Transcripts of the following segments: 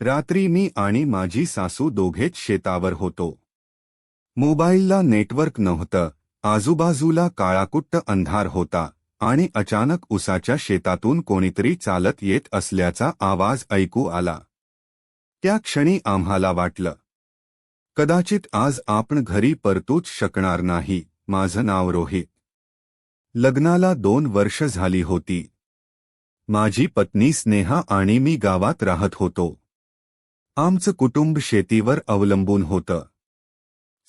रात्री मी आणि माझी सासू दोघेच शेतावर होतो. मोबाईलला नेटवर्क नव्हतं, आजूबाजूला काळाकुट्ट अंधार होता आणि अचानक उसाच्या शेतातून कोणीतरी चालत येत असल्याचा आवाज ऐकू आला. त्या क्षणी आम्हाला वाटलं, कदाचित आज आपण घरी परतूच शकणार नाही. माझं नाव रोहित. लग्नाला 2 वर्ष झाली होती. माझी पत्नी स्नेहा आणि मी गावात राहत होतो. आमचं कुटुंब शेतीवर अवलंबून होतं.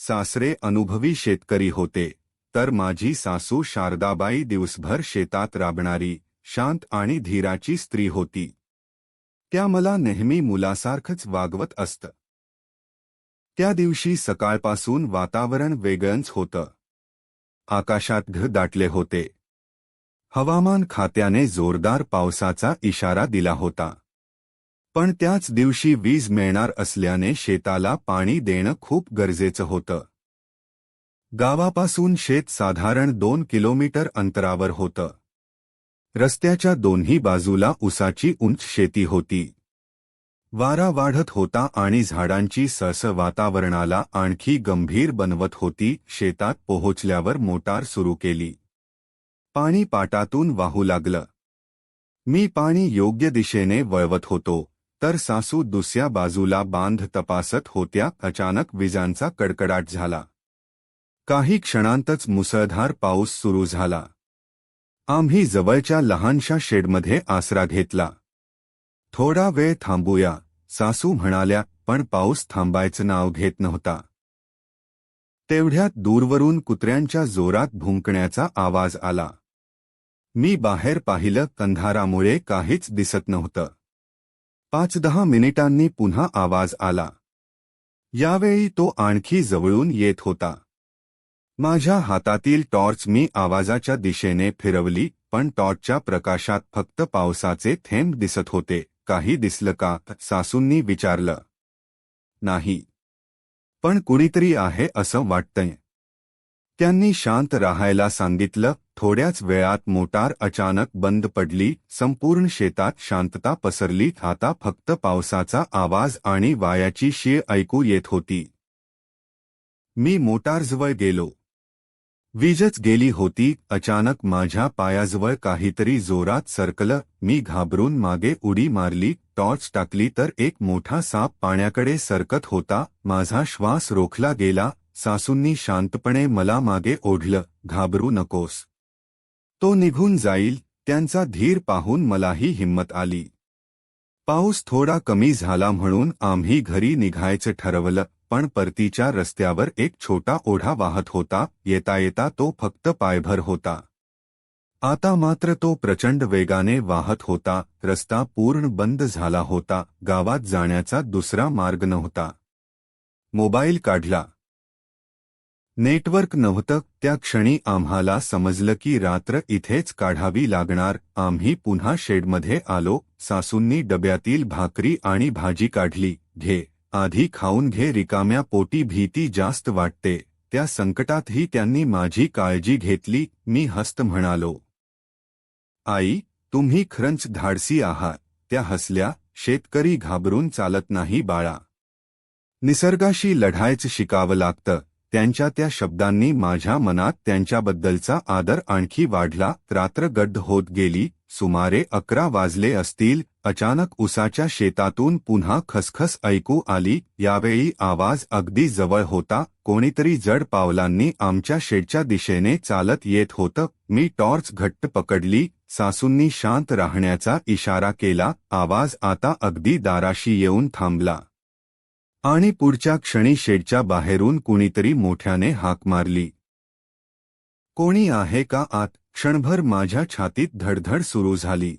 सासरे अनुभवी शेतकरी होते, तर माझी सासू शारदाबाई दिवसभर शेतात राबणारी, शांत आणि धीराची स्त्री होती. त्या मला नेहमी मुलासारखंच वागवत असत. त्या दिवशी सकाळपासून वातावरण वेगळंच होतं. आकाशात ढग दाटले होते. हवामान खात्याने जोरदार पावसाचा इशारा दिला होता. पण त्याच दिवशी वीज मिळणार असल्याने शेताला पाणी देणं खूप गरजेचं होतं. गावापासून शेत साधारण 2 किलोमीटर अंतरावर होतं. रस्त्याच्या दोन्ही बाजूला उसाची उंच शेती होती. वारा वाढत होता आणि झाडांची सळसळ वातावरणाला आणखी गंभीर बनवत होती. शेतात पोहोचल्यावर मोटार सुरू केली. पाणी पाटातून वाहू लागलं. मी पाणी योग्य दिशेने वळवत होतो, तर सासू दुसऱ्या बाजूला बांध तपासत होत्या. अचानक विजांचा कडकडाट झाला. काही क्षणांतच मुसळधार पाऊस सुरू झाला. आम्ही जवळच्या लहानशा शेडमध्ये आसरा घेतला. थोडा वेळ थांबूया, सासू म्हणाल्या, पण पाऊस थांबायचं नाव घेत नव्हता. तेवढ्यात दूरवरून कुत्र्यांच्या जोरात भुंकण्याचा आवाज आला. मी बाहेर पाहिलं. अंधारामुळे काहीच दिसत नव्हतं. 5-10 मिनिटांनी पुन्हा आवाज आला. यावेळी तो आणखी जवळून येत होता. माझ्या हातातील टॉर्च मी आवाजाच्या दिशेने फिरवली, पण टॉर्चच्या प्रकाशात फक्त पावसाचे थेंब दिसत होते. काही दिसलं का? सासूंनी विचारलं. नाही, पण कुणीतरी आहे असं वाटतंय. त्यांनी शांत राहायला सांगितलं. थोड्याच वेळात मोटार अचानक बंद पडली. संपूर्ण शेतात शांतता पसरली. आता फक्त पावसाचा आवाज आणि वाऱ्याची शीळ ऐकू येत होती. मी मोटारजवळ गेलो. वीजच गेली होती. अचानक माझ्या पायाजवळ काहीतरी जोरात सरकलं. मी घाबरून मागे उडी मारली. टॉर्च टाकली तर एक मोठा साप पाण्याकडे सरकत होता. माझा श्वास रोखला गेला. सासूंनी शांतपणे मला मागे ओढलं. घाबरू नकोस, तो निघून जाईल. त्यांचा धीर पाहून मलाही हिंमत आली. पाऊस थोडा कमी झाला म्हणून आम्ही घरी निघायचं ठरवलं, पण परतीच्या रस्त्यावर एक छोटा ओढा वाहत होता. येता येता तो फक्त पायभर होता. आता मात्र तो प्रचंड वेगाने वाहत होता. रस्ता पूर्ण बंद झाला होता. गावात जाण्याचा दुसरा मार्ग नव्हता. मोबाईल काढला. नेटवर्क नव्हतं. त्या क्षणी आम्हाला समजलं की रात्र इथेच काढावी लागणार. आम्ही पुन्हा शेडमध्ये आलो. सासूंनी डब्यातील भाकरी आणि भाजी काढली. घे, आधी खाऊन घे, रिकाम्या पोटी भीती जास्त वाटते. त्या संकटातही त्यांनी माझी काळजी घेतली. मी हसत म्हणालो, आई, तुम्ही खरंच धाडसी आहात. त्या हसल्या. शेतकरी घाबरून चालत नाही बाळा. निसर्गाशी लढायचं शिकावं लागतं. त्यांच्या त्या शब्दांनी माझ्या मनात त्यांच्याबद्दलचा आदर आणखी वाढला. रात्र गड्ड होत गेली. सुमारे 11 वाजले असतील. अचानक उसाच्या शेतातून पुन्हा खसखस ऐकू आली. यावेळी आवाज अगदी जवळ होता. कोणीतरी जड पावलांनी आमच्या शेडच्या दिशेने चालत येत होतं. मी टॉर्च घट्ट पकडली. सासूंनी शांत राहण्याचा इशारा केला. आवाज आता अगदी दाराशी येऊन थांबला. आणि पुढच्या क्षणी शेडच्या बाहेरून कुणीतरी मोठ्याने हाक मारली. कोणी आहे का आत? क्षणभर माझ्या छातीत धडधड सुरू झाली.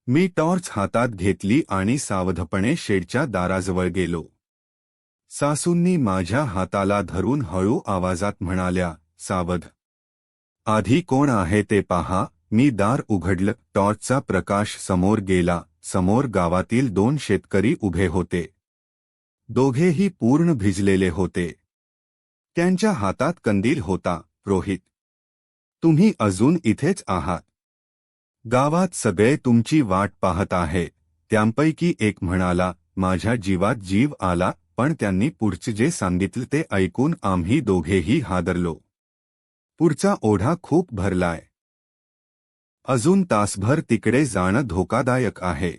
मी टॉर्च हातात घेतली आणि सावधपणे शेडच्या दाराजवळ गेलो. सासूंनी माझ्या हाताला धरून हळू आवाजात म्हणाल्या, सावध. आधी कोण आहे ते पहा. मी दार उघडलं. टॉर्चचा प्रकाश समोर गेला. समोर गावातील 2 शेतकरी उभे होते. दोघेही पूर्ण भिजलेले होते. त्यांच्या हातात कंदील होता. रोहित, तुम्ही अजून इथेच आहात? गावात सगळे तुमची वाट पाहत आहेत. त्यांपैकी एक म्हणाला. माझ्या जीवात जीव आला, पण त्यांनी पुढचे जे सांगितले ते ऐकून आम्ही दोघेही हादरलो. पुढचा ओढा खूप भरलाय. अजून तासभर तिकडे जाणं धोकादायक आहे.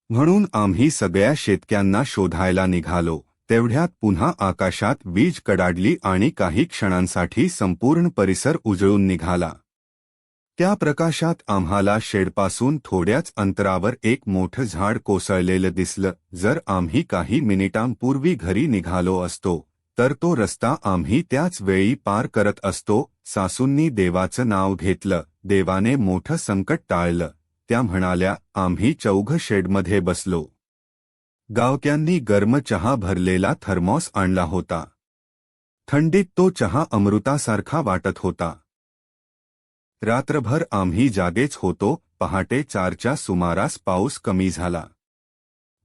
म्हणून आम्ही सगळ्या शेतकऱ्यांना शोधायला निघालो. तेवढ्यात पुन्हा आकाशात वीज कडाडली आणि काही क्षणांसाठी संपूर्ण परिसर उजळून निघाला. त्या प्रकाशात आम्हाला शेडपासून थोड्याच अंतरावर एक मोठं झाड कोसळलेलं दिसलं. जर आम्ही काही मिनिटांपूर्वी घरी निघालो असतो तर तो रस्ता आम्ही त्याच वेळी पार करत असतो. सासूंनी देवाचं नाव घेतलं. देवाने मोठं संकट टाळलं. त्या म्हणाल्या, आम्ही चौघ शेडमध्ये बसलो. गावक्यांनी गरम चहा भरलेला थर्मॉस आणला होता. थंडीत तो चहा अमृतासारखा वाटत होता. रात्रभर आम्ही जागेच होतो. पहाटे 4च्या सुमारास पाऊस कमी झाला.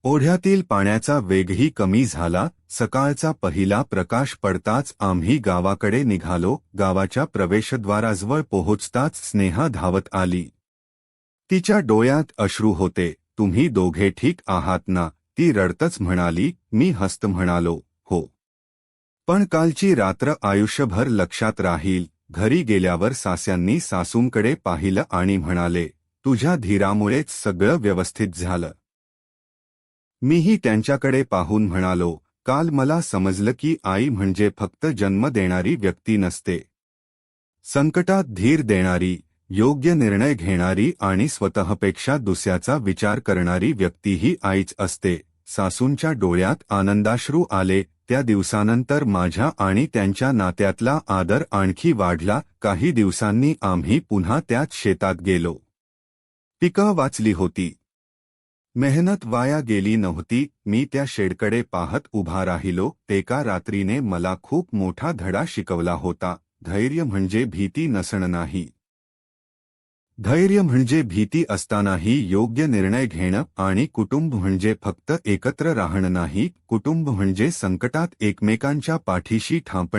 ओढ्यातील पाण्याचा वेगही कमी झाला. सकाळचा पहिला प्रकाश पडताच आम्ही गावाकडे निघालो. गावाच्या प्रवेशद्वाराजवळ पोहोचताच स्नेहा धावत आली. तिच्या डोळ्यात अश्रू होते. तुम्ही दोघे ठीक आहात ना? ती रडतच म्हणाली. मी हसत म्हणालो, हो. पण कालची रात्र आयुष्यभर लक्षात राहील. घरी गेल्यावर सास्यांनी सासूंकडे पाहिलं आणि म्हणाले, तुझ्या धीरामुळेच सगळं व्यवस्थित झालं. मीही त्यांच्याकडे पाहून म्हणालो, काल मला समजलं की आई म्हणजे फक्त जन्म देणारी व्यक्ती नसते. संकटात धीर देणारी, योग्य निर्णय घेणारी आणि स्वतःपेक्षा दुसऱ्याचा विचार करणारी व्यक्तीही आईच असते. सासूंच्या डोळ्यात आनंदाश्रू आले. त्या दिवसानंतर माझ्या आणि त्यांच्या नात्यातला आदर आणखी वाढला. काही दिवसांनी आम्ही पुन्हा त्याच शेतात गेलो. पिकं वाचली होती. मेहनत वाया गेली नव्हती. मी त्या शेडकडे पाहत उभा राहिलो. एका रात्रीने मला खूप मोठा धडा शिकवला होता. धैर्य म्हणजे भीती नसणं नाही. धैर्य म्हणजे भीती असतानाही योग्य निर्णय घेणं. आणि कुटुंब म्हणजे फक्त एकत्र राहणं नाही. कुटुंब म्हणजे संकटात एकमेकांच्या पाठीशी ठामपणे